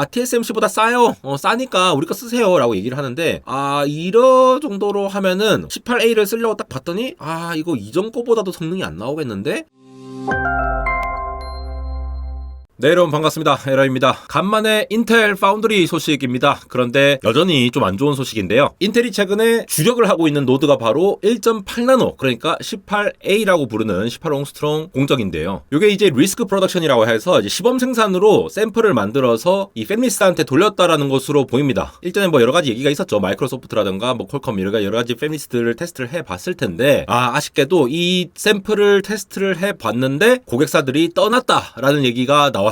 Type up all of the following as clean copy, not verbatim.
TSMC보다 싸요. 싸니까 우리 거 쓰세요 라고 얘기를 하는데 이런 정도로 하면은 18A를 쓰려고 딱 봤더니 이거 이전 거보다도 성능이 안 나오겠는데? 네, 여러분 반갑습니다. 에러입니다. 간만에 인텔 파운드리 소식입니다. 그런데 여전히 좀 안 좋은 소식인데요. 인텔이 최근에 주력을 하고 있는 노드가 바로 1.8나노, 그러니까 18A라고 부르는 18옹스트롱 공정인데요. 이게 이제 리스크 프로덕션이라고 해서 이제 시범 생산으로 샘플을 만들어서 이 팹리스트한테 돌렸다라는 것으로 보입니다. 일전에 뭐 여러 가지 얘기가 있었죠. 마이크로소프트라든가 뭐 퀄컴 여러 가지 팹리스트를 테스트를 해봤을 텐데 아쉽게도 이 샘플을 테스트를 해봤는데 고객사들이 떠났다라는 얘기가 나왔습니다.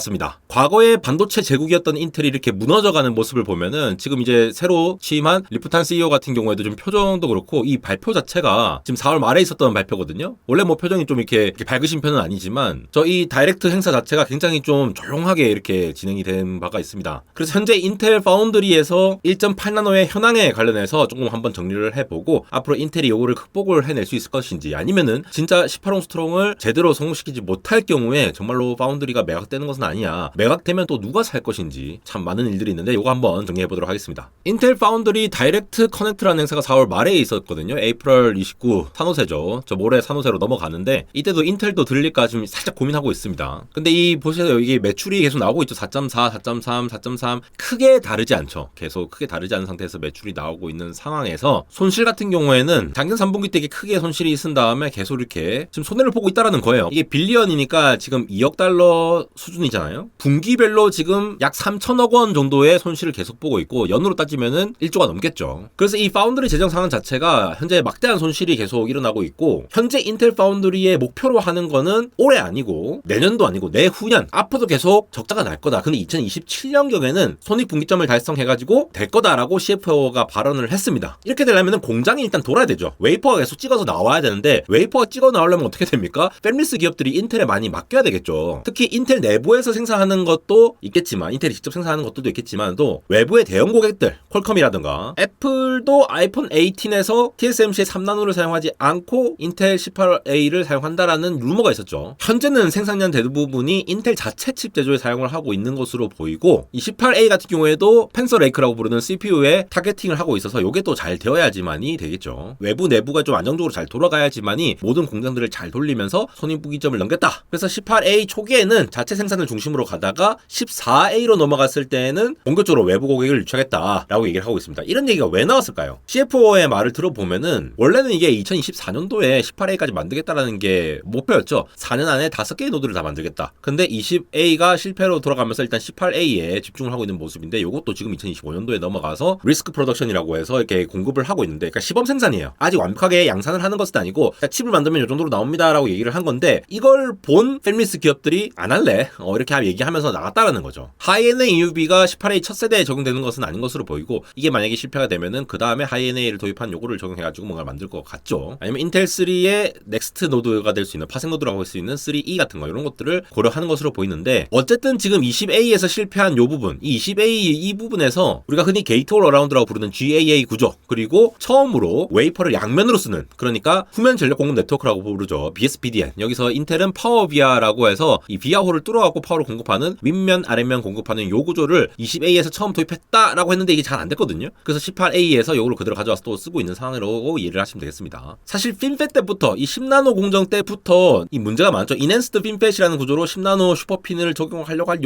과거에 반도체 제국이었던 인텔이 이렇게 무너져가는 모습을 보면은 지금 이제 새로 취임한 리프탄 CEO 같은 경우에도 좀 표정도 그렇고 이 발표 자체가 지금 4월 말에 있었던 발표거든요. 원래 뭐 표정이 좀 이렇게 밝으신 편은 아니지만 이 다이렉트 행사 자체가 굉장히 좀 조용하게 이렇게 진행이 된 바가 있습니다. 그래서 현재 인텔 파운드리에서 1.8나노의 현황에 관련해서 조금 한번 정리를 해보고 앞으로 인텔이 요거를 극복을 해낼 수 있을 것인지 아니면은 진짜 18옹스트롱을 제대로 성공시키지 못할 경우에 정말로 파운드리가 매각되는 것은 아니냐, 매각되면 또 누가 살 것인지 참 많은 일들이 있는데 요거 한번 정리해보도록 하겠습니다. 인텔 파운드리 다이렉트 커넥트라는 행사가 4월 말에 있었거든요. 에이프럴 29 산호세죠. 저 모레 산호세로 넘어가는데 이때도 인텔도 들릴까 지금 살짝 고민하고 있습니다. 근데 보세요. 이게 매출이 계속 나오고 있죠. 4.4, 4.3, 4.3 크게 다르지 않죠. 계속 크게 다르지 않은 상태에서 매출이 나오고 있는 상황에서 손실 같은 경우에는 작년 3분기 때 크게 손실이 있은 다음에 계속 이렇게 지금 손해를 보고 있다라는 거예요. 이게 빌리언이니까 지금 2억 달러 수준이잖아요. 분기별로 지금 약 3천억 원 정도의 손실을 계속 보고 있고 연으로 따지면은 1조가 넘겠죠. 그래서 이 파운드리 재정 상황 자체가 현재 막대한 손실이 계속 일어나고 있고 현재 인텔 파운드리의 목표로 하는 거는 올해 아니고 내년도 아니고 내후년 앞으로도 계속 적자가 날 거다. 근데 2027년경에는 손익분기점을 달성해가지고 될 거다라고 CFO가 발언을 했습니다. 이렇게 되려면 공장이 일단 돌아야 되죠. 웨이퍼가 계속 찍어서 나와야 되는데 웨이퍼가 찍어 나오려면 어떻게 됩니까? 팹리스 기업들이 인텔에 많이 맡겨야 되겠죠. 특히 인텔 내부에서 생산하는 것도 있겠지만 인텔이 직접 생산하는 것들도 있겠지만 또 외부의 대형 고객들 퀄컴이라든가 애플도 아이폰 18에서 TSMC의 3나노를 사용하지 않고 인텔 18A를 사용한다라는 루머가 있었죠. 현재는 생산량 대부분이 인텔 자체 칩 제조에 사용을 하고 있는 것으로 보이고 이 18A 같은 경우에도 펜서 레이크라고 부르는 CPU에 타겟팅을 하고 있어서 이게 또 잘 되어야지만이 되겠죠. 외부 내부가 좀 안정적으로 잘 돌아가야지만이 모든 공장들을 잘 돌리면서 손익분기점을 넘겼다. 그래서 18A 초기에는 자체 생산을 중심으로 가다가 14A로 넘어갔을 때에는 본격적으로 외부 고객을 유치하겠다라고 얘기를 하고 있습니다. 이런 얘기가 왜 나왔을까요? CFO의 말을 들어보면은 원래는 이게 2024년도에 18A까지 만들겠다라는 게 목표였죠. 4년 안에 5개의 노드를 다 만들겠다. 근데 20A가 실패로 돌아가면서 일단 18A에 집중을 하고 있는 모습인데 이것도 지금 2025년도에 넘어가서 리스크 프로덕션이라고 해서 이렇게 공급을 하고 있는데 그러니까 시범 생산이에요. 아직 완벽하게 양산을 하는 것은 아니고 칩을 만들면 이 정도로 나옵니다라고 얘기를 한 건데 이걸 본 팹리스 기업들이 안 할래? 이렇게 얘기하면서 나갔다라는 거죠. 하이NA EUV가 18A 첫 세대에 적용되는 것은 아닌 것으로 보이고 이게 만약에 실패가 되면은 그 다음에 하이NA를 도입한 요거를 적용해가지고 뭔가를 만들 것 같죠. 아니면 인텔 3의 넥스트 노드가 될 수 있는 파생 노드라고 할 수 있는 3E 같은 거 이런 것들을 고려하는 것으로 보이는데 어쨌든 지금 20A에서 실패한 요 부분 이 20A 이 부분에서 우리가 흔히 게이트 올 어라운드라고 부르는 GAA 구조 그리고 처음으로 웨이퍼를 양면으로 쓰는 그러니까 후면 전력 공급 네트워크라고 부르죠. BSPDN 여기서 인텔은 파워 비아라고 해서 이 비아홀을 뚫어갖고 파워를 공급하는 윗면 아랫면 공급하는 요 구조를 20A에서 처음 도입했다라고 했는데 이게 잘 안 됐거든요. 그래서 18A에서 요거를 그대로 가져와서 또 쓰고 있는 상황이라고 이해를 하시면 되겠습니다. 사실 핀팻 때부터 이 10나노 공정 때부터 이 문제가 많죠. 인핸스드 핀팻이라는 구조로 10나노 슈퍼핀을 적용하려고 할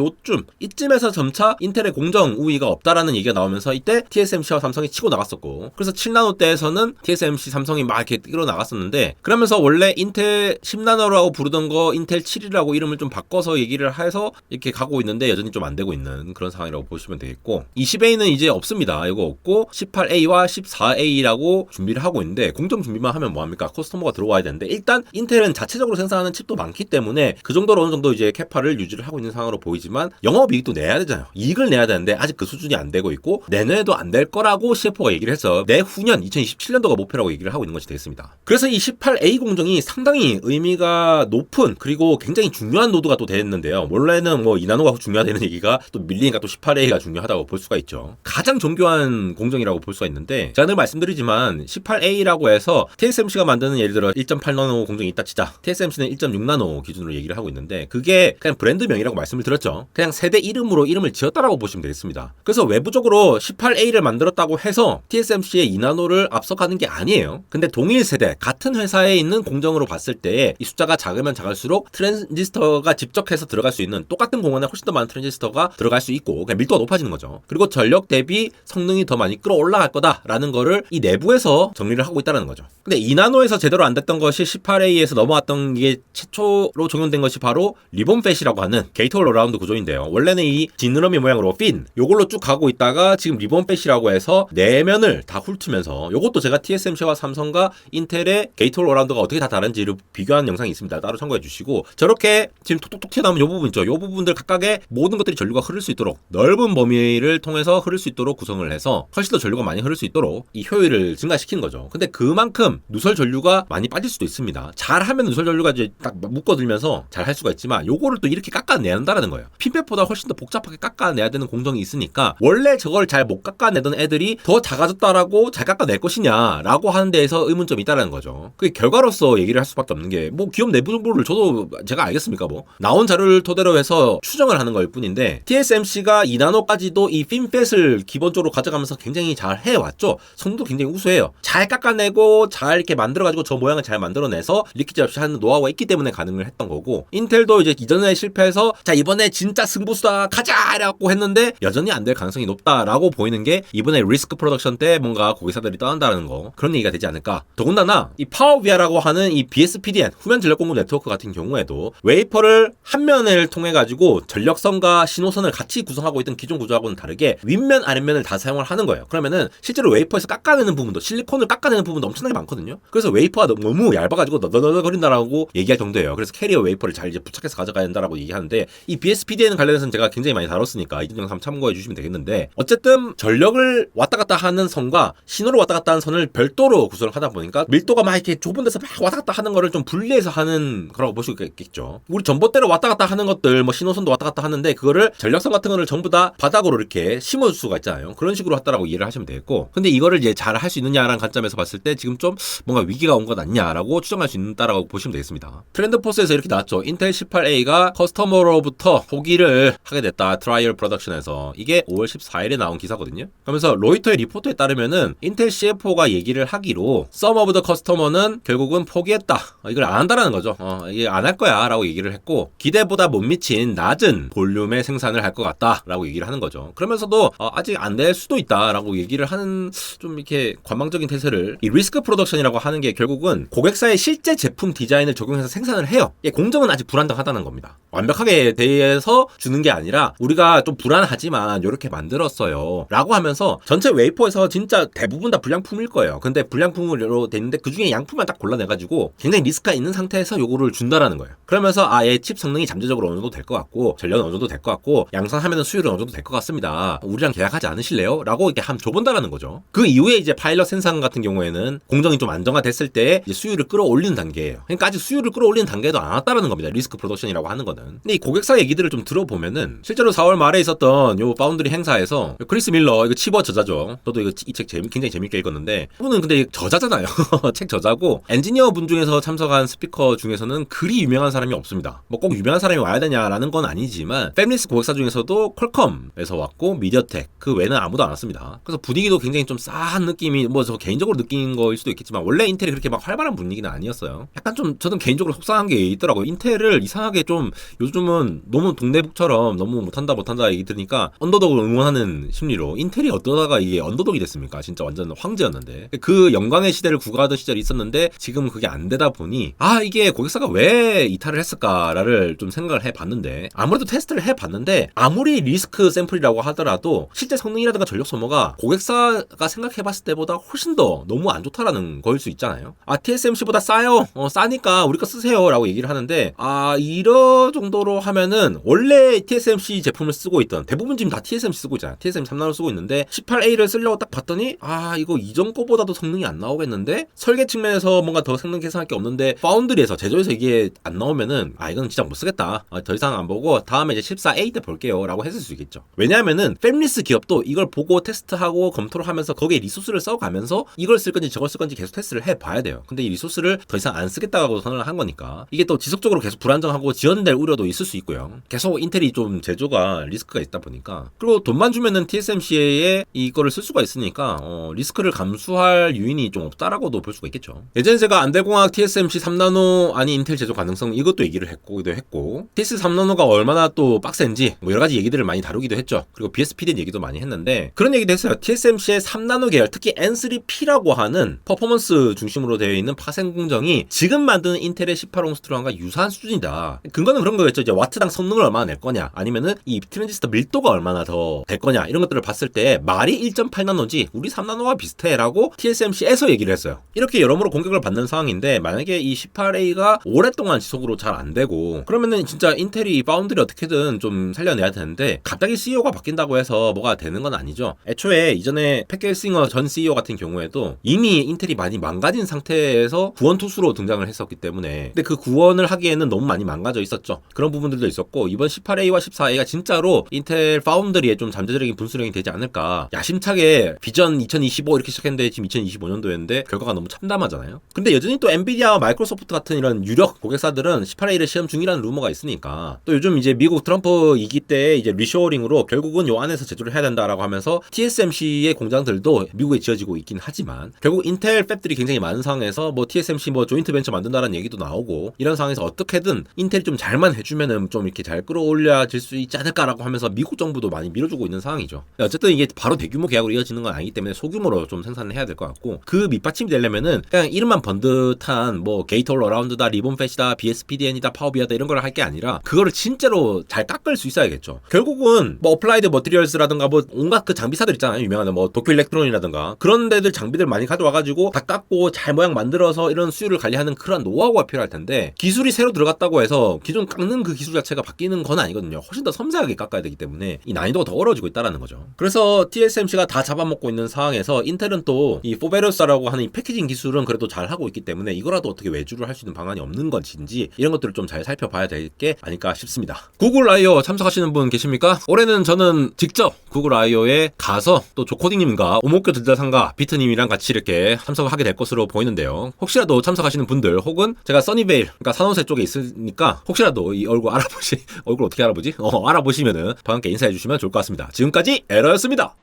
이쯤에서 점차 인텔의 공정 우위가 없다라는 얘기가 나오면서 이때 TSMC와 삼성이 치고 나갔었고 그래서 7나노 때에서는 TSMC 삼성이 막 이렇게 끌어 나갔었는데 그러면서 원래 인텔 10나노라고 부르던 거 인텔 7이라고 이름을 좀 바꿔서 얘기를 해서 이렇게 가고 있는데 여전히 좀 안 되고 있는 그런 상황이라고 보시면 되겠고 20A는 이제 없습니다. 이거 없고 18A와 14A라고 준비를 하고 있는데 공정 준비만 하면 뭐합니까? 커스터머가 들어와야 되는데 일단 인텔은 자체적으로 생산하는 칩도 많기 때문에 그 정도로 어느 정도 이제 캐파를 유지를 하고 있는 상황으로 보이지만 영업이익도 내야 되잖아요. 이익을 내야 되는데 아직 그 수준이 안 되고 있고 내년에도 안 될 거라고 CFO가 얘기를 해서 내후년 2027년도가 목표라고 얘기를 하고 있는 것이 되겠습니다. 그래서 이 18A 공정이 상당히 의미가 높은 그리고 굉장히 중요한 노드가 또 됐는데요. 원래는 뭐 2나노가 중요하다는 얘기가 또 밀리니까 또 18A가 중요하다고 볼 수가 있죠. 가장 정교한 공정이라고 볼 수가 있는데 제가 늘 말씀드리지만 18A라고 해서 TSMC가 만드는 예를 들어 1.8나노 공정이 있다 치자. TSMC는 1.6나노 기준으로 얘기를 하고 있는데 그게 그냥 브랜드명이라고 말씀을 드렸죠. 그냥 세대 이름으로 이름을 지었다라고 보시면 되겠습니다. 그래서 외부적으로 18A를 만들었다고 해서 TSMC의 2나노를 앞서가는 게 아니에요. 근데 동일 세대 같은 회사에 있는 공정으로 봤을 때 이 숫자가 작으면 작을수록 트랜지스터가 집적해서 들어갈 수 있는 똑같은 공간에 훨씬 더 많은 트랜지스터가 들어갈 수 있고 그냥 밀도가 높아지는 거죠. 그리고 전력 대비 성능이 더 많이 끌어올라갈 거다라는 거를 이 내부에서 정리를 하고 있다는 거죠. 근데 2나노에서 제대로 안 됐던 것이 18A에서 넘어왔던 게 최초로 적용된 것이 바로 리본 팻이라고 하는 게이트 올 어라운드 구조인데요. 원래는 이 지느러미 모양으로 핀 요걸로 쭉 가고 있다가 지금 리본 팻이라고 해서 내면을 다 훑으면서 요것도 제가 TSMC와 삼성과 인텔의 게이트 올 어라운드가 어떻게 다 다른지를 비교한 영상이 있습니다. 따로 참고해 주시고 저렇게 지금 톡톡톡 튀어나오는 요 부분 있죠. 요 부분들 각각의 모든 것들이 전류가 흐를 수 있도록 넓은 범위를 통해서 흐를 수 있도록 구성을 해서 훨씬 더 전류가 많이 흐를 수 있도록 이 효율을 증가시키는 거죠. 근데 그만큼 누설 전류가 많이 빠질 수도 있습니다. 잘하면 누설 전류가 이제 딱 묶어들면서 잘 할 수가 있지만 요거를 또 이렇게 깎아내는다라는 거예요. 핀팻보다 훨씬 더 복잡하게 깎아내야 되는 공정이 있으니까 원래 저걸 잘 못 깎아내던 애들이 더 작아졌다라고 잘 깎아낼 것이냐라고 하는 데에서 의문점이 있다라는 거죠. 그게 결과로서 얘기를 할 수밖에 없는 게 뭐 기업 내부 정보를 저도 제가 알겠습니까 뭐 나온 자료를 토대로 해서 추정을 하는 걸 뿐인데 TSMC가 2나노까지도 이 핀팻을 기본적으로 가져가면서 굉장히 잘 해왔죠. 성능도 굉장히 우수해요. 잘 깎아내고 잘 이렇게 만들어가지고 저 모양을 잘 만들어내서 리키지 없이 하는 노하우가 있기 때문에 가능을 했던 거고 인텔도 이제 이전에 실패해서 자 이번에 진짜 승부수다 가자 라고 했는데 여전히 안 될 가능성이 높다라고 보이는 게 이번에 리스크 프로덕션 때 뭔가 고객사들이 떠난다는 거 그런 얘기가 되지 않을까. 더군다나 이 파워비아라고 하는 이 BSPDN 후면 전력 공급 네트워크 같은 경우에도 웨이퍼를 한 면을 통해 가지고 전력선과 신호선을 같이 구성하고 있던 기존 구조하고는 다르게 윗면 아랫면을 다 사용을 하는 거예요. 그러면은 실제로 웨이퍼에서 깎아내는 부분도 실리콘을 깎아내는 부분도 엄청나게 많거든요. 그래서 웨이퍼가 너무 얇아가지고 너덜너덜거린다라고 얘기할 정도예요. 그래서 캐리어 웨이퍼를 잘 이제 부착해서 가져가야 된다라고 얘기하는데 이 BSPDN 관련해서는 제가 굉장히 많이 다뤘으니까 이전 영상 참고해 주시면 되겠는데 어쨌든 전력을 왔다 갔다 하는 선과 신호를 왔다 갔다 하는 선을 별도로 구성을 하다 보니까 밀도가 막 이렇게 좁은 데서 막 왔다 갔다 하는 거를 좀 분리해서 하는 거라고 볼 수 있겠죠. 우리 전봇대로 왔다 갔다 하는 것들 뭐 신호선도 왔다 갔다 하는데 그거를 전력선 같은 거를 전부 다 바닥으로 이렇게 심을 수가 있잖아요. 그런 식으로 했다라고 이해를 하시면 되겠고 근데 이거를 이제 잘 할 수 있느냐라는 관점에서 봤을 때 지금 좀 뭔가 위기가 온 것 아니냐라고 추정할 수 있다라고 보시면 되겠습니다. 트렌드포스에서 이렇게 나왔죠. 인텔 18A가 커스터머로부터 포기를 하게 됐다. 트라이얼 프로덕션에서 이게 5월 14일에 나온 기사거든요. 그러면서 로이터의 리포트에 따르면은 인텔 CFO가 얘기를 하기로 Some of the customer는 결국은 포기했다. 이걸 안 한다라는 거죠. 이게 안 할 거야 라고 얘기를 했고 기대보다 못 미친 낮은 볼륨의 생산을 할 것 같다 라고 얘기를 하는 거죠. 그러면서도 아직 안 될 수도 있다 라고 얘기를 하는 좀 이렇게 관망적인 태세를 이 리스크 프로덕션이라고 하는 게 결국은 고객사의 실제 제품 디자인을 적용해서 생산을 해요. 공정은 아직 불안정하다는 겁니다. 완벽하게 대해서 주는 게 아니라 우리가 좀 불안하지만 이렇게 만들었어요 라고 하면서 전체 웨이퍼에서 진짜 대부분 다 불량품일 거예요. 근데 불량품으로 됐는데 그 중에 양품만 딱 골라내가지고 굉장히 리스크가 있는 상태에서 요거를 준다라는 거예요. 그러면서 얘 칩 성능이 잠재적으로 어느 정도 될 것 같고 전력은 어느 정도 될 것 같고 양산하면 수율은 어느 정도 될 것 같습니다. 우리랑 계약하지 않으실래요? 라고 이렇게 한번 줘본다라는 거죠. 그 이후에 이제 파일럿 생산 같은 경우에는 공정이 좀 안정화됐을 때 이제 수율을 끌어올리는 단계예요. 그러니까 아직 수율을 끌어올리는 단계도 안 왔다라는 겁니다. 리스크 프로덕션이라고 하는 거는. 근데 이 고객사 얘기들을 좀 들어보면은 실제로 4월 말에 있었던 요 파운드리 행사에서 크리스 밀러 이거 치버 저자죠. 저도 이거 이 책 굉장히 재밌게 읽었는데 이분은 근데 저자잖아요. 책 저자고 엔지니어 분 중에서 참석한 스피커 중에서는 그리 유명한 사람이 없습니다. 뭐 꼭 유명한 사람이 와야 되냐라는 건 아니지만 팹리스 고객사 중에서도 퀄컴에서 왔고 미디어텍 그 외에는 아무도 안 왔습니다. 그래서 분위기도 굉장히 좀 싸한 느낌이 뭐 저 개인적으로 느낀 거일 수도 있겠지만 원래 인텔이 그렇게 막 활발한 분위기는 아니었어요. 약간 좀 저는 개인적으로 속상한 게 있더라고요. 인텔을 이상하게 좀 요즘은 너무 동네북처럼 너무 못한다 얘기 들으니까 언더독을 응원하는 심리로 인텔이 어떠다가 이게 언더독이 됐습니까? 진짜 완전 황제였는데 그 영광의 시대를 구가하던 시절이 있었는데 지금 그게 안 되다 보니 이게 고객사가 왜 이탈을 했을까를 좀 생각을 해봤는데 아무래도 테스트를 해봤는데 아무리 리스크 샘플이라고 하더라도 실제 성능이라든가 전력 소모가 고객사가 생각해봤을 때보다 훨씬 더 너무 안 좋다라는 거일 수 있잖아요. TSMC보다 싸요. 싸니까 우리 거 쓰세요 라고 얘기를 하는데 이런 정도로 하면은 원래 TSMC 제품을 쓰고 있던 대부분 지금 다 TSMC 쓰고 있잖아요. TSMC 3나노 쓰고 있는데 18A를 쓰려고 딱 봤더니 이거 이전 거보다도 성능이 안 나오겠는데 설계 측면에서 뭔가 더 성능 개선할 게 없는데 파운드리에서 제조해서 이게 안 나오면은 이건 진짜 못 쓰겠다. 더 더 이상 안 보고 다음에 이제 14A 때 볼게요 라고 했을 수 있겠죠. 왜냐하면은 팹리스 기업도 이걸 보고 테스트하고 검토를 하면서 거기에 리소스를 써가면서 이걸 쓸 건지 저걸 쓸 건지 계속 테스트를 해봐야 돼요. 근데 이 리소스를 더 이상 안 쓰겠다고 선언을 한 거니까 이게 또 지속적으로 계속 불안정하고 지연될 우려도 있을 수 있고요. 계속 인텔이 좀 제조가 리스크가 있다 보니까, 그리고 돈만 주면은 TSMC에 이거를 쓸 수가 있으니까 리스크를 감수할 유인이 좀 없다라고도 볼 수가 있겠죠. 예전에 제가 안대공학 TSMC 3나노 아니 인텔 제조 가능성 이것도 얘기를 했고 TS3나노가 얼마나 또 빡센지 뭐 여러 가지 얘기들을 많이 다루기도 했죠. 그리고 BSPD 얘기도 많이 했는데 그런 얘기도 했어요. TSMC의 3나노 계열, 특히 N3P라고 하는 퍼포먼스 중심으로 되어 있는 파생 공정이 지금 만드는 인텔의 18옹스트론과 유사한 수준이다. 근거는 그런 거겠죠. 이제 와트당 성능을 얼마나 낼 거냐, 아니면은 이 트랜지스터 밀도가 얼마나 더 될 거냐, 이런 것들을 봤을 때 말이 1.8나노지 우리 3나노와 비슷해라고 TSMC에서 얘기를 했어요. 이렇게 여러모로 공격을 받는 상황인데, 만약에 이 18A가 오랫동안 지속으로 잘 안 되고 그러면은 진짜 인텔이 파운드리 어떻게든 좀 살려내야 되는데, 갑자기 CEO가 바뀐다고 해서 뭐가 되는 건 아니죠. 애초에 이전에 팻 겔싱어 전 CEO 같은 경우에도 이미 인텔이 많이 망가진 상태에서 구원투수로 등장을 했었기 때문에, 근데 그 구원을 하기에는 너무 많이 망가져 있었죠. 그런 부분들도 있었고, 이번 18A와 14A가 진짜로 인텔 파운드리에 좀 잠재적인 분수령이 되지 않을까. 야심차게 비전 2025 이렇게 시작했는데 지금 2025년도였는데 결과가 너무 참담하잖아요. 근데 여전히 또 엔비디아와 마이크로소프트 같은 이런 유력 고객사들은 18A를 시험 중이라는 루머가 있으니까, 또 요즘 이제 미국 트럼프 2기 때 이제 리쇼어링으로 결국은 요 안에서 제조를 해야 된다라고 하면서 TSMC의 공장들도 미국에 지어지고 있긴 하지만, 결국 인텔 팹들이 굉장히 많은 상황에서 뭐 TSMC 뭐 조인트 벤처 만든다는 얘기도 나오고, 이런 상황에서 어떻게든 인텔이 좀 잘만 해주면은 좀 이렇게 잘 끌어올려질 수 있지 않을까라고 하면서 미국 정부도 많이 밀어주고 있는 상황이죠. 어쨌든 이게 바로 대규모 계약으로 이어지는 건 아니기 때문에 소규모로 좀 생산을 해야 될 것 같고, 그 밑받침이 되려면은 그냥 이름만 번듯한 뭐 게이트 올 어라운드다, 리본 팻이다, BSPDN이다, 파워비아다 이런 걸 할 게 아니라 그거를 진짜로 잘 깎을 수 있어야겠죠. 결국은 뭐 어플라이드 머티리얼스라든가 뭐 온갖 그 장비사들 있잖아요. 유명한 뭐 도쿄 일렉트론이라든가 그런 데들 장비들 많이 가져와가지고 다 깎고 잘 모양 만들어서 이런 수율을 관리하는 그런 노하우가 필요할 텐데, 기술이 새로 들어갔다고 해서 기존 깎는 그 기술 자체가 바뀌는 건 아니거든요. 훨씬 더 섬세하게 깎아야 되기 때문에 이 난이도가 더 어려워지고 있다는 거죠. 그래서 TSMC가 다 잡아먹고 있는 상황에서 인텔은 또 이 포베로스라고 하는 이 패키징 기술은 그래도 잘 하고 있기 때문에 이거라도 어떻게 외주를 할 수 있는 방안이 없는 것인지, 이런 것들을 좀 잘 살펴봐야 될 게 아닐까 싶습니다. 구글 I.O. 참석하시는 분 계십니까? 올해는 저는 직접 구글 I.O.에 가서 또 조코딩님과 오목교 들다상가 비트님이랑 같이 이렇게 참석을 하게 될 것으로 보이는데요. 혹시라도 참석하시는 분들, 혹은 제가 써니베일, 그러니까 산호세 쪽에 있으니까 혹시라도 이 얼굴 얼굴 어떻게 알아보지? 알아보시면은 저와 함께 인사해 주시면 좋을 것 같습니다. 지금까지 에러였습니다.